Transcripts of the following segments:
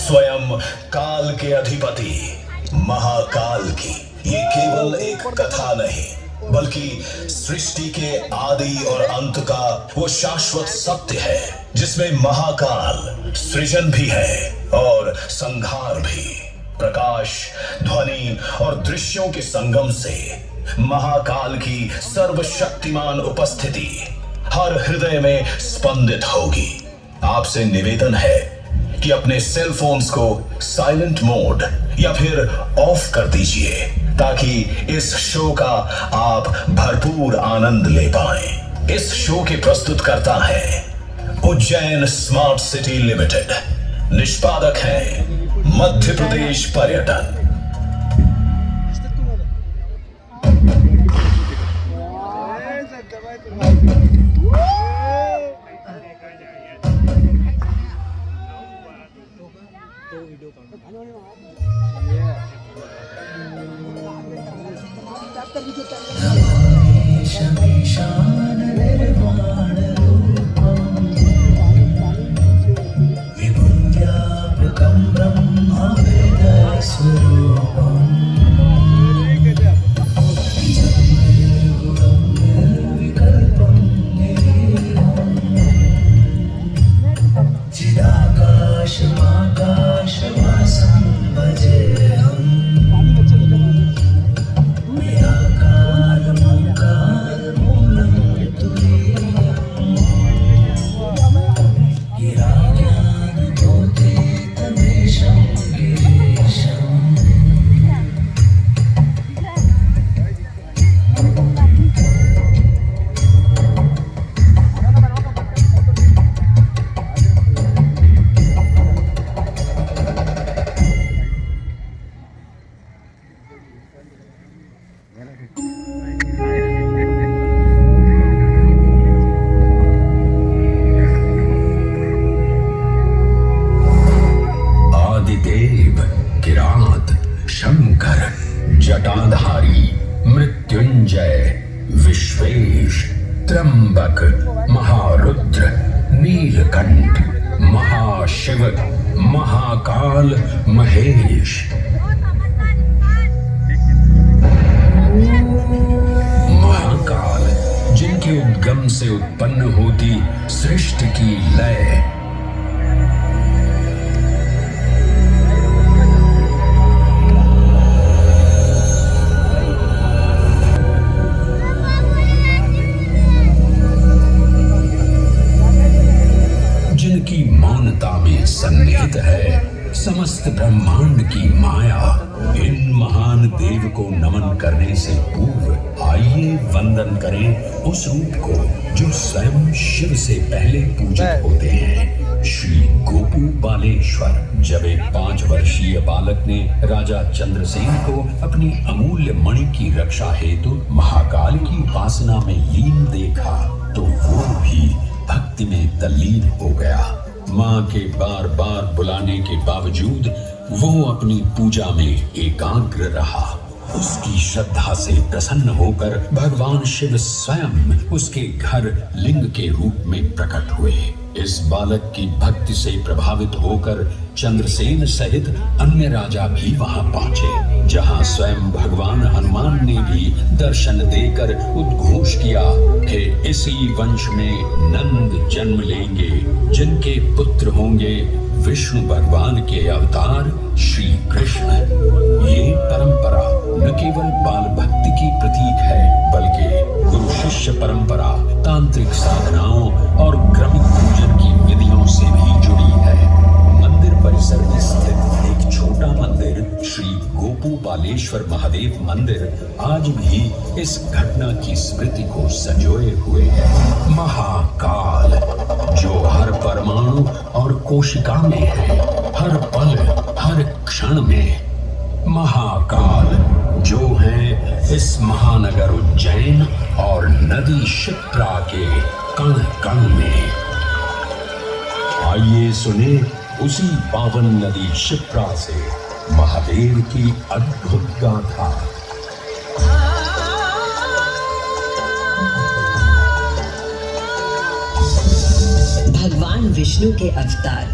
स्वयं काल के अधिपति महाकाल की ये केवल एक कथा नहीं बल्कि सृष्टि के आदि और अंत का वो शाश्वत सत्य है जिसमें महाकाल सृजन भी है और संहार भी। प्रकाश, ध्वनि और दृश्यों के संगम से महाकाल की सर्वशक्तिमान उपस्थिति हर हृदय में स्पंदित होगी। आपसे निवेदन है कि अपने सेल फोन्स को साइलेंट मोड या फिर ऑफ कर दीजिए ताकि इस शो का आप भरपूर आनंद ले पाएं। इस शो के प्रस्तुतकर्ता हैं उज्जैन स्मार्ट सिटी लिमिटेड, निष्पादक हैं मध्य प्रदेश पर्यटन। आदिदेव, किरात, शंकर, जटाधारी, मृत्युंजय, विश्वेश, त्र्यंबक, महारुद्र, नीलकंठ, महाशिव, महाकाल, महेश। महाकाल जिनके उद्गम से उत्पन्न होती सृष्टि की लय, जिनकी मौनता में सन्निहित है समस्त ब्रह्मांड की माया। इन महान देव को नमन करने से पूर्व आइए वंदन करें उस रूप को जो स्वयं शिव से पहले पूजित होते हैं, श्री गोपू बालेश्वर। जब एक 5 वर्षीय बालक ने राजा चंद्रसेन को अपनी अमूल्य मणि की रक्षा हेतु महाकाल की उपासना में लीन देखा तो वो भी भक्ति में तल्लीन हो गया। माँ के बार बार बुलाने के बावजूद वो अपनी पूजा में एकाग्र रहा। उसकी श्रद्धा से प्रसन्न होकर भगवान शिव स्वयं उसके घर लिंग के रूप में प्रकट हुए। इस बालक की भक्ति से प्रभावित होकर चंद्रसेन सहित अन्य राजा भी वहां पहुंचे, जहां स्वयं भगवान हनुमान ने भी दर्शन देकर उद्घोष किया कि इसी वंश में नंद जन्म लेंगे, जिनके पुत्र होंगे विष्णु भगवान के अवतार श्री कृष्ण। ये परंपरा न केवल बाल भक्ति की प्रतीक है बल्कि गुरु शिष्य परंपरा, तांत्रिक साधनाओं और क्रमिक पूजन की विधियों से भी जुड़ी है। मंदिर परिसर में स्थित एक छोटा मंदिर श्री गोपू बालेश्वर महादेव मंदिर आज भी इस घटना की स्मृति को संजोए हुए है। महाकाल जो हर परमाणु और कोशिका में है, हर पल हर क्षण में। महाकाल जो है इस महानगर उज्जैन और नदी शिप्रा के कण कण में। आइए सुने उसी पावन नदी शिप्रा से महादेव की अद्भुत गाथा। भगवान विष्णु के अवतार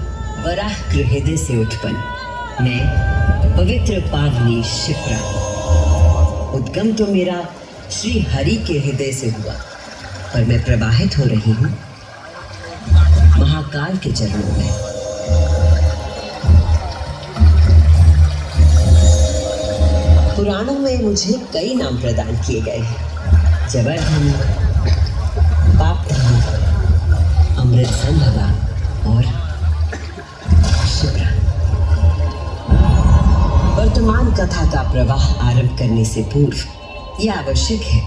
वराह हृदय से उत्पन्न मैं पवित्र पावनी शिप्रा। उद्गम तो मेरा श्री हरि के हृदय से हुआ, पर मैं प्रवाहित हो रही हूँ महाकाल के चरणों में। पुराणों में मुझे कई नाम प्रदान किए गए हैं। जबरधन, पापधन, अमृत संभवा और शिप्रा। वर्तमान कथा का प्रवाह आरंभ करने से पूर्व यह आवश्यक है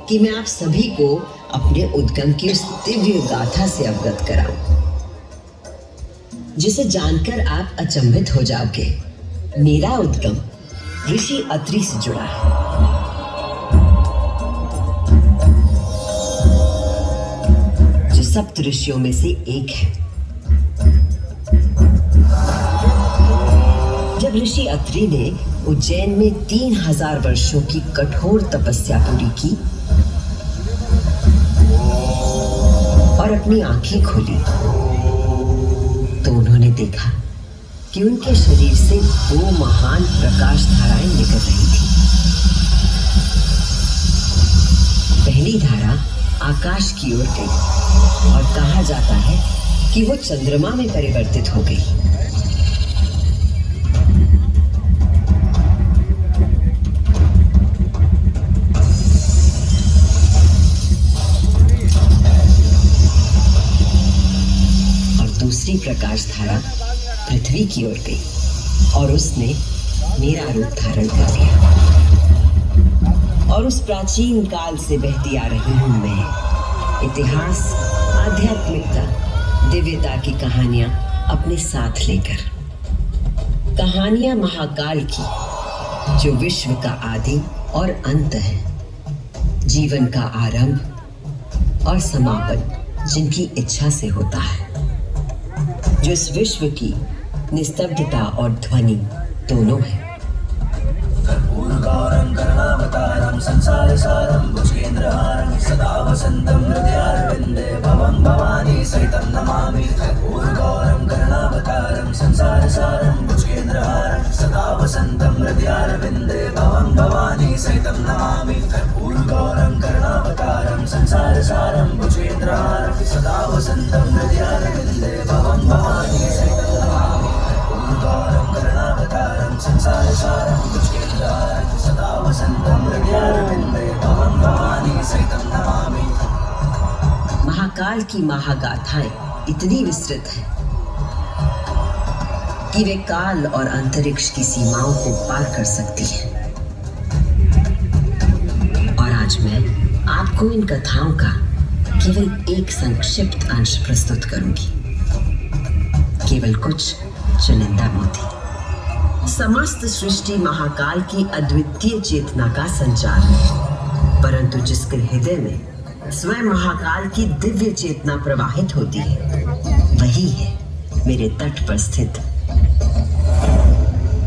कि मैं आप सभी को अपने उद्गम की उस दिव्य गाथा से अवगत कराऊं, जिसे जानकर आप अचंभित हो जाओगे। मेरा उद्गम ऋषि अत्रि से जुड़ा है। जो सप्त ऋषियों में से एक है। जब ऋषि अत्रि ने उज्जैन में 3000 वर्षों की कठोर तपस्या पूरी की और अपनी आंखें खोली, तो उन्होंने देखा कि उनके शरीर से 2 महान प्रकाश धाराएं निकल रही थी। पहली धारा आकाश की ओर गई और कहा जाता है कि वो चंद्रमा में परिवर्तित हो गई। दूसरी प्रकाश धारा पृथ्वी की ओर गई और उसने मेरा रूप धारण कर लिया। और उस प्राचीन काल से बहती आ रही हूं मैं, इतिहास, आध्यात्मिकता, दिव्यता की कहानियां अपने साथ लेकर। कहानियां महाकाल की, जो विश्व का आदि और अंत है, जीवन का आरंभ और समापन जिनकी इच्छा से होता है, जो इस विश्व की निस्तब्धता और ध्वनि दोनों है। कर्पूरगौरं करुणावतारं संसारसारं भुजगेन्द्रहारं सदा वसन्तं हृदयारविन्दे भवं भवानी सहितं नमामि। कर्पूरगौरं करुणावतारं संसारसारं भुजगेन्द्रहारं सदा वसन्तं हृदयारविन्दे भवं भवानी सहितं नमामि। कर्पूरगौरं करुणावतारं संसारसारं भुजगेन्द्रहारं सदा वसन्तं हृदयारविन्दे भवं भवानी सहितं नमामि। कर्पूरगौरं करुणावतारं संसारसारं भुजगेन्द्रहारं सदा वसन्तं हृदयारविन्दे भवं भवानी सहितं नमामि। महाकाल की महागाथाएं इतनी विस्तृत हैं कि वे काल और अंतरिक्ष की सीमाओं को पार कर सकती हैं। और आज मैं आपको इन कथाओं का केवल एक संक्षिप्त अंश प्रस्तुत करूंगी, केवल कुछ चुनिंदा मोती। समस्त सृष्टि महाकाल की अद्वितीय चेतना का संचार है, परंतु जिसके हृदय में स्वयं महाकाल की दिव्य चेतना प्रवाहित होती है, वही है मेरे तट पर स्थित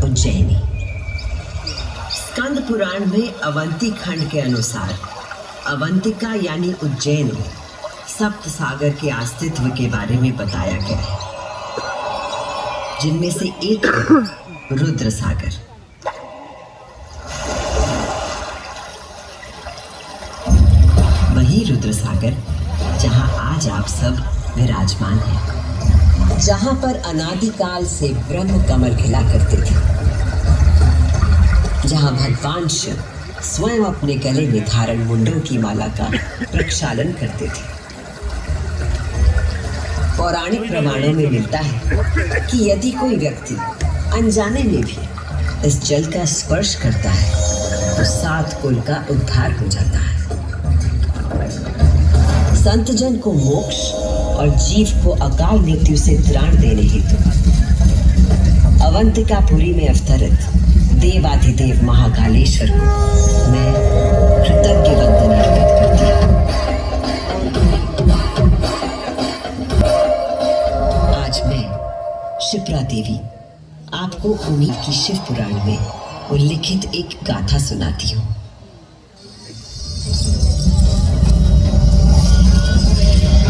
उज्जैनी। स्कंद पुराण में अवंती खंड के अनुसार अवंतिका यानी उज्जैन सप्त सागर के अस्तित्व के बारे में बताया गया है, जिनमें से एक है रुद्र सागर। वही रुद्र सागर जहां आज आप सब विराजमान हैं, जहां पर अनादिकाल से ब्रह्म कमल खिला करते थे, जहां भगवान शिव स्वयं अपने गले में धारण मुंडों की माला का प्रक्षालन करते थे। पौराणिक प्रमाणों में मिलता है कि यदि कोई व्यक्ति अनजाने में भी इस जल का स्पर्श करता है तो 7 कुल का उद्धार हो जाता है। संतजन को मोक्ष और जीव को अकाल मृत्यु से त्राण देने हेतु अवंतिकापुरी में अवतरित देवाधिदेव महाकालेश्वर को मैं कृतज्ञ वंदन अर्पित करती हूँ। आज मैं शिप्रा देवी आपको उम्मीद की शिव पुराण में उल्लिखित एक गाथा सुनाती हूँ।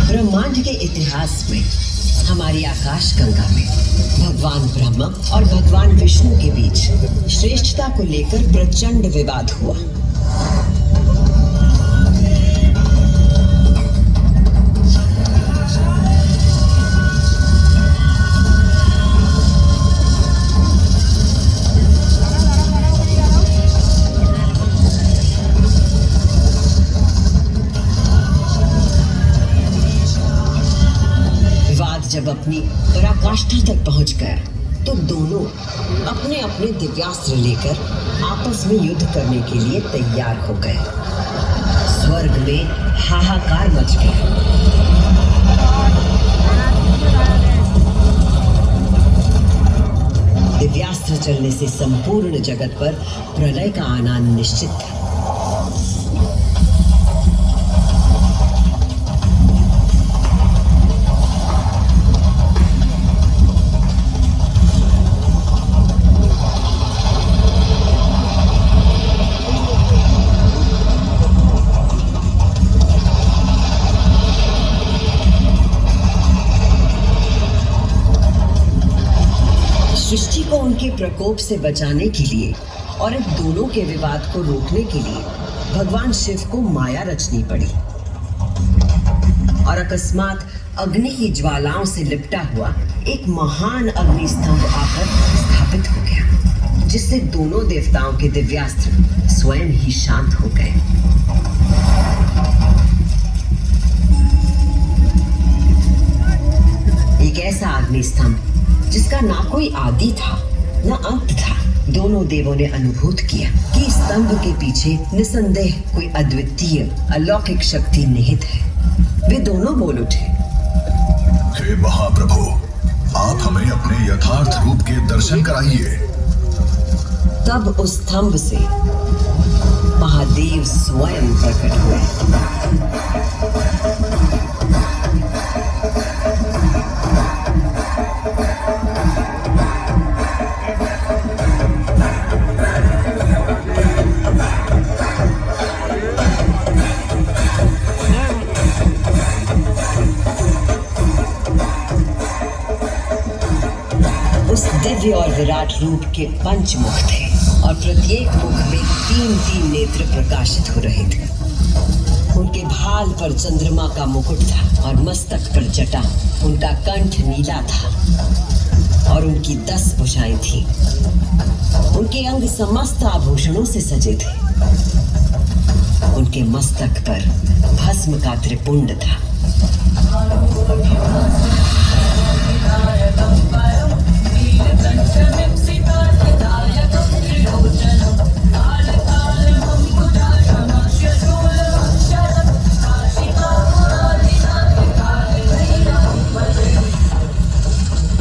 ब्रह्मांड के इतिहास में हमारी आकाश गंगा में भगवान ब्रह्मा और भगवान विष्णु के बीच श्रेष्ठता को लेकर प्रचंड विवाद हुआ। जब अपनी पराकाष्ठा तक पहुंच गया तो दोनों अपने अपने दिव्यास्त्र लेकर आपस में युद्ध करने के लिए तैयार हो गए। स्वर्ग में हाहाकार मच गया। दिव्यास्त्र चलने से संपूर्ण जगत पर प्रलय का आना निश्चित था। सृष्टि को उनके प्रकोप से बचाने के लिए और इन दोनों के विवाद को रोकने के लिए भगवान शिव को माया रचनी पड़ी। और अकस्मात अग्नि की ज्वालाओं से लिपटा हुआ एक महान अग्नि स्तंभ आकर स्थापित हो गया, जिससे दोनों देवताओं के दिव्यास्त्र स्वयं ही शांत हो गए। एक ऐसा अग्नि स्तंभ जिसका ना कोई आदि था ना अंत था। दोनों देवों ने अनुभूत किया कि स्तंभ के पीछे निसंदेह कोई अद्वितीय अलौकिक शक्ति निहित है। वे दोनों बोल उठे, हे महाप्रभु, आप हमें अपने यथार्थ रूप के दर्शन कराइए। तब उस स्तंभ से महादेव स्वयं प्रकट हुए। दिव्य और विराट रूप के पंचमुख थे और प्रत्येक मुख में 3-3 नेत्र प्रकाशित हो रहे थे। उनके भाल पर चंद्रमा का मुकुट था और मस्तक पर जटा। उनका कंठ नीला था और उनकी 10 भुजाएं थीं। उनके अंग समस्त आभूषणों से सजे थे। उनके मस्तक पर भस्म का त्रिपुंड था।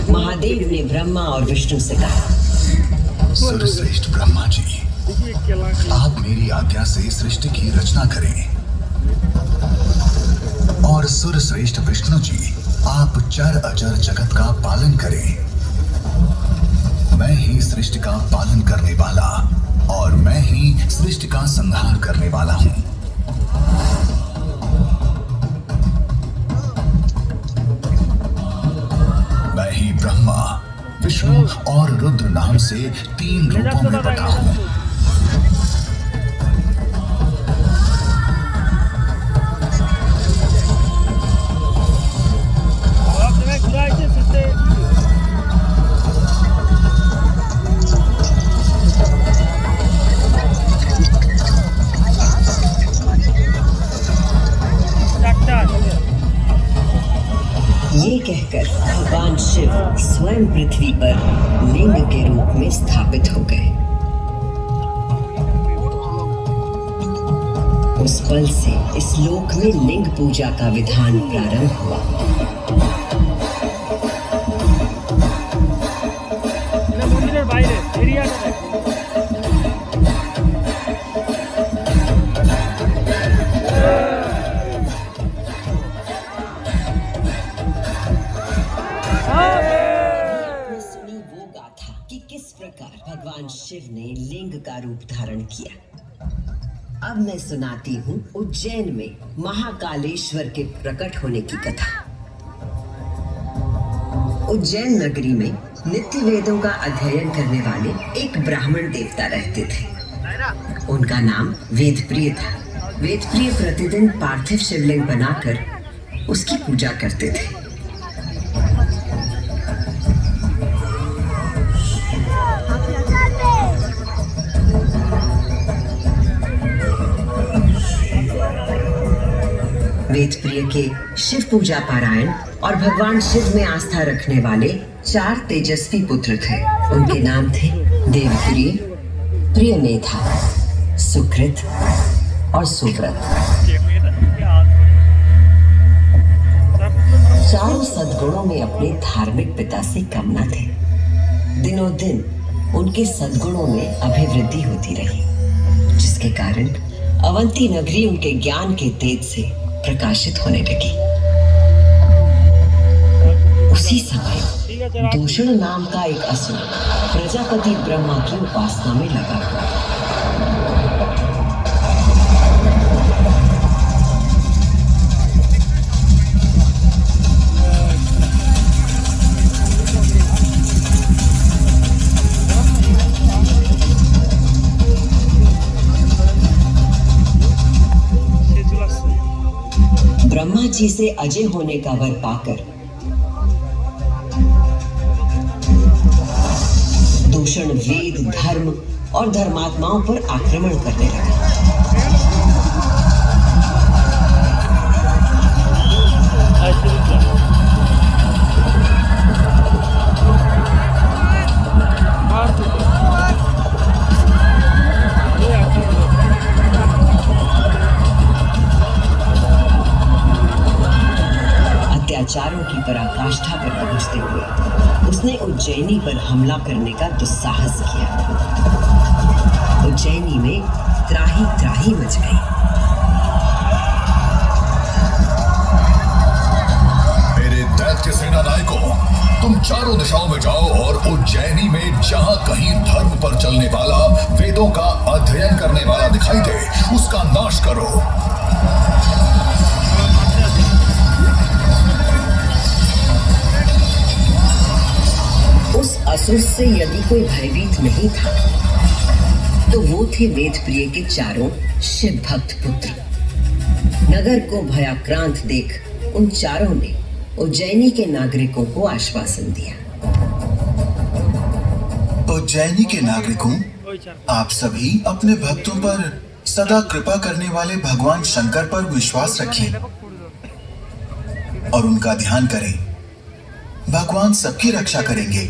महादेव ने ब्रह्मा और विष्णु से कहा, सर्वश्रेष्ठ ब्रह्मा जी, आप मेरी आज्ञा से सृष्टि की रचना करें और सुरश्रेष्ठ विष्णु जी, आप चर अचर जगत का पालन करें। मैं ही सृष्टि का पालन करने वाला और मैं ही सृष्टि का संहार करने वाला हूं। मैं ही ब्रह्मा, विष्णु और रुद्र नाम से 3 रूपों में बटा हूं। ये कहकर भगवान शिव स्वयं पृथ्वी पर लिंग के रूप में स्थापित हो गए। उस पल से इस लोक में लिंग पूजा का विधान प्रारंभ हुआ। भगवान शिव ने लिंग का रूप धारण किया। अब मैं सुनाती हूँ उज्जैन में महाकालेश्वर के प्रकट होने की कथा। उज्जैन नगरी में नित्य वेदों का अध्ययन करने वाले एक ब्राह्मण देवता रहते थे। उनका नाम वेदप्रिय था। वेदप्रिय प्रतिदिन पार्थिव शिवलिंग बनाकर उसकी पूजा करते थे। वेदप्रिय के शिव पूजा पारायण और भगवान शिव में आस्था रखने वाले 4 तेजस्वी पुत्र थे। उनके नाम थे देवप्रिय, प्रियमेधा, सुकृत और सुव्रत। चारों सद्गुणों में अपने धार्मिक पिता से कम न थे। दिनों दिन उनके सद्गुणों में अभिवृद्धि होती रही, जिसके कारण अवंती नगरी उनके ज्ञान के तेज से प्रकाशित होने लगी। उसी समय दूषण नाम का एक असुर प्रजापति ब्रह्मा की उपासना में लगा हुआ था। ब्रह्मा जी से अजय होने का वर पाकर दूषण वेद, धर्म और धर्मात्माओं पर आक्रमण करने लगा। अत्याचारों की पराकाष्ठा पर पहुंचते हुए उसने उज्जैनी पर हमला करने का दुस्साहस किया। उज्जैनी में त्राही त्राही मच गई। मेरे दैत्य सेना नायकों, तुम चारों दिशाओं में जाओ और उज्जैनी में जहां कहीं धर्म पर चलने वाला, वेदों का अध्ययन करने वाला दिखाई दे, उसका नाश करो। उस असुर से यदि कोई भयभीत नहीं था तो वो थे वेदप्रिय के चारों शिव भक्त पुत्र। नगर को भयाक्रांत देख उन चारों ने उज्जैनी के नागरिकों को आश्वासन दिया। उज्जैनी के नागरिकों, आप सभी अपने भक्तों पर सदा कृपा करने वाले भगवान शंकर पर विश्वास रखें और उनका ध्यान करें। भगवान सबकी रक्षा करेंगे।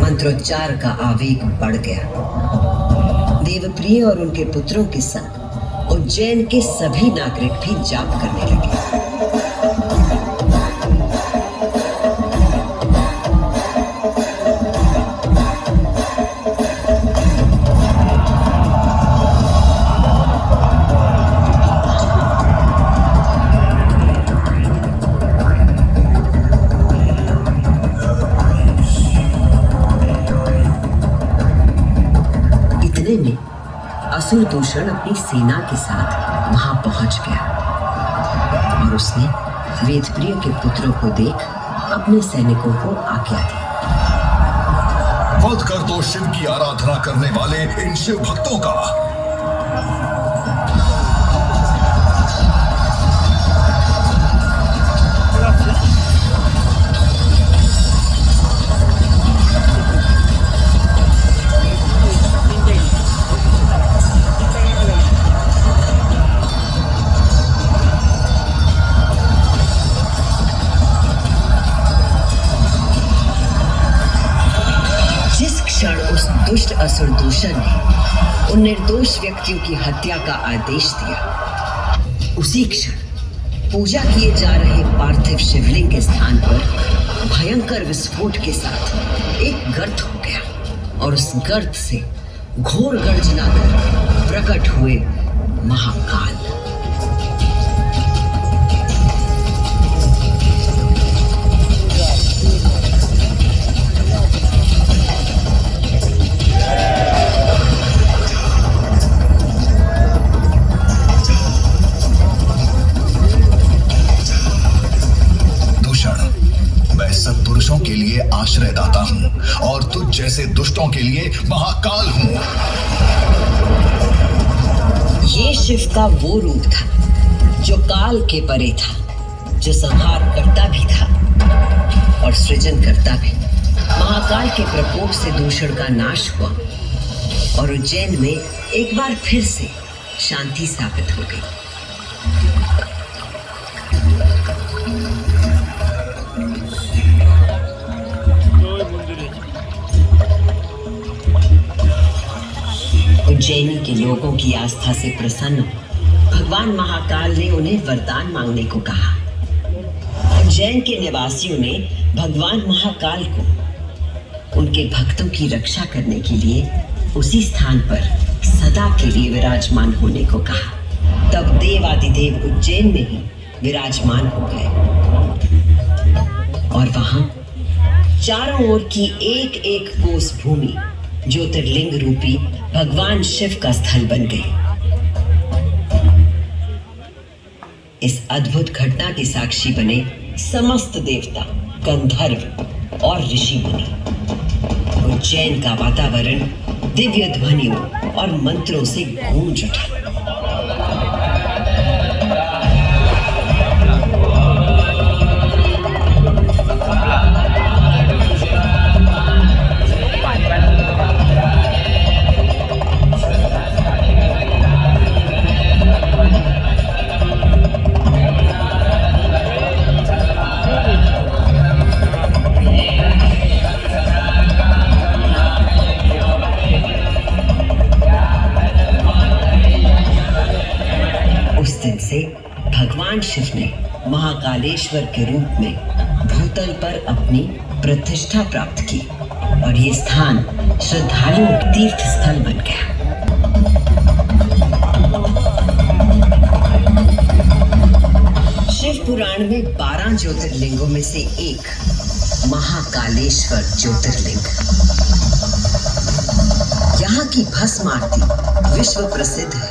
मंत्रोच्चार का आवेग बढ़ गया। देवप्रिय और उनके पुत्रों के संग उज्जैन के सभी नागरिक भी जाप करने लगे। असुर दूषण अपनी सेना के साथ वहां पहुंच गया और उसने वेदप्रिय के पुत्रों को देख अपने सैनिकों को आज्ञा दी। वध कर दो शिव की आराधना करने वाले इन शिव भक्तों का। दुष्ट असुर दूषण ने उन निर्दोष व्यक्तियों की हत्या का आदेश दिया। उसी क्षण पूजा किए जा रहे पार्थिव शिवलिंग के स्थान पर भयंकर विस्फोट के साथ एक गर्त हो गया और उस गर्त से घोर गर्जना कर प्रकट हुए महाकाल। जैसे दुष्टों के लिए महाकाल हूँ। ये शिव का वो रूप था जो काल के परे था, जो संहार करता भी था और सृजन करता भी। महाकाल के प्रकोप से दूषण का नाश हुआ और उज्जैन में एक बार फिर से शांति स्थापित हो गई। उज्जैनी के लोगों की आस्था से प्रसन्न भगवान महाकाल ने उन्हें वरदान मांगने को कहा। उज्जैन के निवासियों ने भगवान महाकाल को उनके भक्तों की रक्षा करने के लिए उसी स्थान पर सदा के लिए विराजमान होने को कहा। तब देवादिदेव उज्जैन में ही विराजमान हो गए और वहां चारों ओर की एक एक कोस भूमि ज्योतिर्लिंग रूपी भगवान शिव का स्थल बन गई। इस अद्भुत घटना के साक्षी बने समस्त देवता, गंधर्व और ऋषि मुनि। उज्जैन का वातावरण दिव्य ध्वनियों और मंत्रों से गूंज उठा। से भगवान शिव ने महाकालेश्वर के रूप में भूतल पर अपनी प्रतिष्ठा प्राप्त की और ये स्थान श्रद्धालुओं का तीर्थ स्थल बन गया। शिव पुराण में 12 ज्योतिर्लिंगों में से एक महाकालेश्वर ज्योतिर्लिंग। यहाँ की भस्म आरती विश्व प्रसिद्ध है।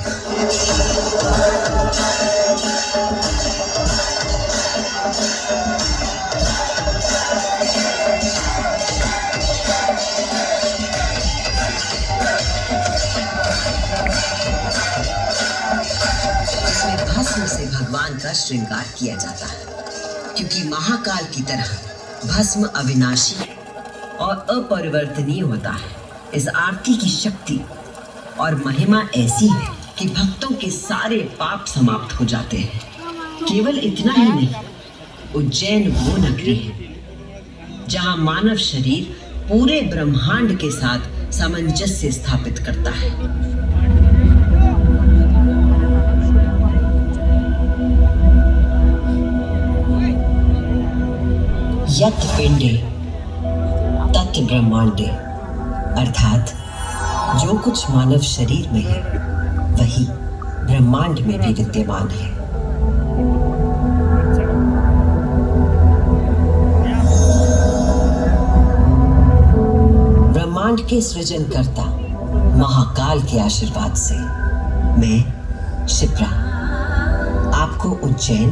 इसमें भस्म से भगवान का श्रृंगार किया जाता है, क्योंकि महाकाल की तरह भस्म अविनाशी और अपरिवर्तनीय होता है। इस आरती की शक्ति और महिमा ऐसी है कि भक्तों के सारे पाप समाप्त हो जाते हैं। केवल इतना ही नहीं, उज्जैन वो नगरी है जहां मानव शरीर पूरे ब्रह्मांड के साथ सामंजस्य स्थापित करता है। यत् पिंडे तत् ब्रह्मांडे, अर्थात जो कुछ मानव शरीर में है वही ब्रह्मांड में भी विद्यमान है। ब्रह्मांड के सृजनकर्ता महाकाल के आशीर्वाद से मैं शिप्रा आपको उज्जैन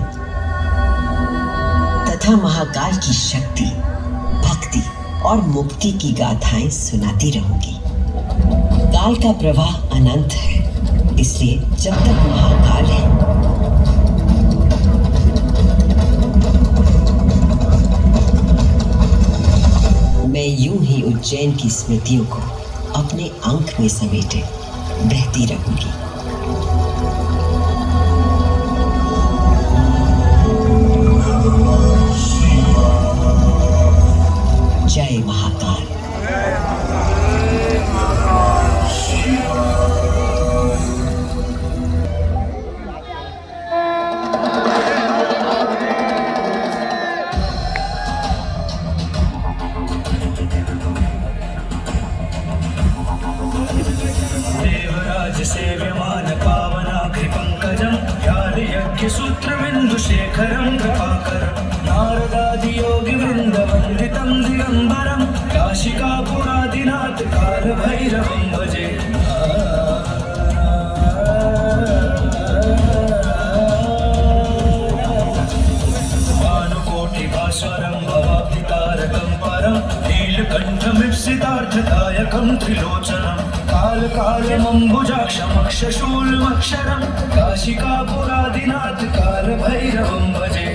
तथा महाकाल की शक्ति, भक्ति और मुक्ति की गाथाएं सुनाती रहूंगी। काल का प्रवाह अनंत है, इसलिए जब तक महाकाल है मैं यूं ही उज्जैन की स्मृतियों को अपने अंक में समेटे बहती रहूंगी। जय महाकाल। देवराज सेव्यमान पावनाग्रि पंकजं व्याल यज्ञ सूत्र बिंदु शेखरं कृपाकरं नारदादि योगी वृंद वंदितं दिगंबरं काशिकापुरादिनाथ काल भैरवं भजे। भानुकोटि भास्वरं भवाब्धितारकं परं नीलकंठमिप्सितार्थदायकं कालमम्बुजाक्षमक्षशूलमक्षरं काशिकापुरादिनाथ कालभैरवं भजे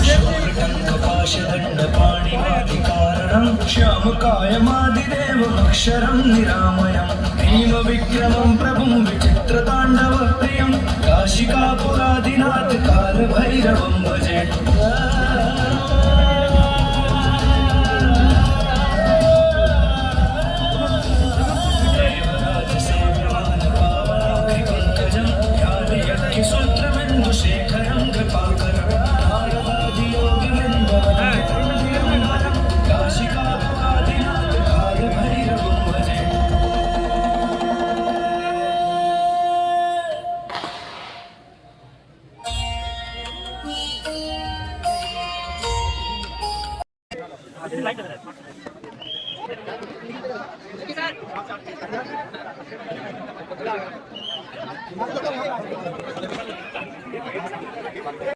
शूलटङ्कपाशदण्डपाणिवादिकारणं श्यामकायमादिदेवमक्षरं निरामयं भीमविक्रमं प्रभुं विचित्रताण्डवप्रियं काशिकापुरादिनाथ कालभैरवं भजे देवराजसेव्यमानपावनाग्निपङ्कजं ध्यानयज्ञसूत्रबिन्दुशेखरं कृपाकरं नारदादियोगिवृन्दवन्दितं काशिकापुरादिनाथ कालभैरवं भजे